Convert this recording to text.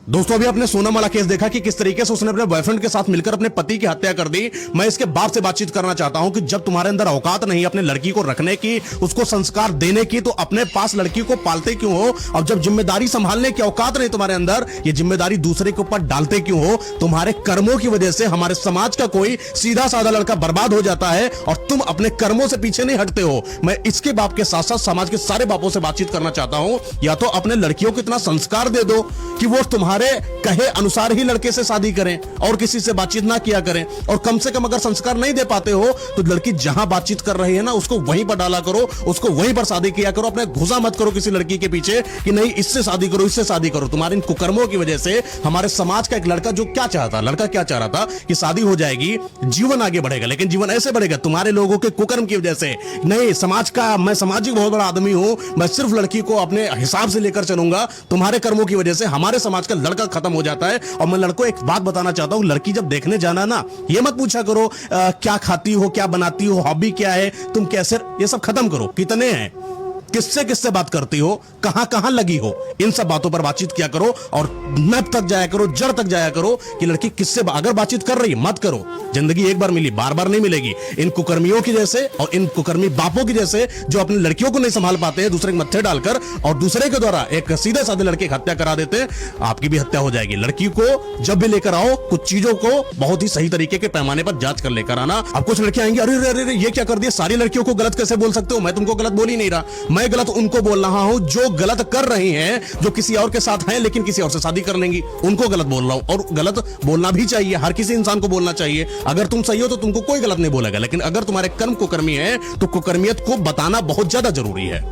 दोस्तों अभी आपने सोनम वाला केस देखा कि किस तरीके से उसने अपने बॉयफ्रेंड के साथ मिलकर अपने पति की हत्या कर दी। मैं इसके बाप से बातचीत करना चाहता हूं कि जब तुम्हारे अंदर औकात नहीं अपने लड़की को रखने की, उसको संस्कार देने की, तो अपने पास लड़की को पालते क्यों हो? और जब जिम्मेदारी संभालने की औकात नहीं तुम्हारे अंदर, ये जिम्मेदारी दूसरे के ऊपर डालते क्यों हो? तुम्हारे कर्मों की वजह से हमारे समाज का कोई सीधा साधा लड़का बर्बाद हो जाता है और तुम अपने कर्मों से पीछे नहीं हटते हो। मैं इसके बाप के साथ साथ समाज के सारे बापों से बातचीत करना चाहता हूं। या तो अपने लड़कियों को इतना संस्कार दे दो कि वो तुम्हारे कहे अनुसार ही लड़के से शादी करें और किसी से बातचीत ना किया करें। और कम से कम अगर संस्कार नहीं दे पाते हो तो लड़की जहां बातचीत कर रही है ना, उसको वहीं पर डाला करो, उसको वहीं पर शादी किया करो। अपने घुसा मत करो किसी लड़की के पीछे कि नहीं इससे शादी करो, इससे शादी करो। तुम्हारे इन कुकर्मों की वजह से हमारे समाज का एक लड़का जो क्या चाहता, लड़का क्या चाह रहा था कि शादी हो जाएगी, जीवन आगे बढ़ेगा, लेकिन जीवन ऐसे बढ़ेगा तुम्हारे लोगों के कुकर्म की वजह से। नहीं, समाज का मैं सामाजिक बहुत बड़ा आदमी हूं, मैं सिर्फ लड़की को अपने हिसाब से लेकर चलूंगा। तुम्हारे कर्मों की वजह से हमारे समाज का लड़का खत्म हो जाता है। और मैं लड़कों एक बात बताना चाहता हूं, लड़की जब देखने जाना ना, ये मत पूछा करो क्या खाती हो, क्या बनाती हो, हॉबी क्या है, तुम कैसे, ये सब खत्म करो। कितने हैं, किससे किससे बात करती हो, कहां कहां लगी हो, इन सब बातों पर बातचीत किया करो और नब तक जाया करो, जड़ तक जाया करो कि लड़की किससे अगर बातचीत कर रही मत करो। जिंदगी एक बार मिली, बार बार नहीं मिलेगी। इन कुकर्मियों की जैसे और इन कुकर्मी बापों की जैसे जो अपनी लड़कियों को नहीं संभाल पाते हैं, दूसरे के मत्थे डालकर और दूसरे के द्वारा एक सीधे साधे लड़के की हत्या करा देते हैं, आपकी भी हत्या हो जाएगी। लड़की को जब भी लेकर आओ, कुछ चीजों को बहुत ही सही तरीके के पैमाने पर जांच कर लेकर आना। अब कुछ लड़कियां आएंगी, अरे अरे अरे ये क्या कर दिया, सारी लड़कियों को गलत कैसे बोल सकते हो? मैं तुमको गलत बोल ही नहीं रहा, मैं गलत उनको बोल रहा हूं जो गलत कर रही हैं, जो किसी और के साथ हैं लेकिन किसी और से शादी कर लेंगी, उनको गलत बोल रहा हूं। और गलत बोलना भी चाहिए, हर किसी इंसान को बोलना चाहिए। अगर तुम सही हो तो तुमको कोई गलत नहीं बोलेगा, लेकिन अगर तुम्हारे कर्म कुकर्मी है तो कुकर्मियत को बताना बहुत ज्यादा जरूरी है।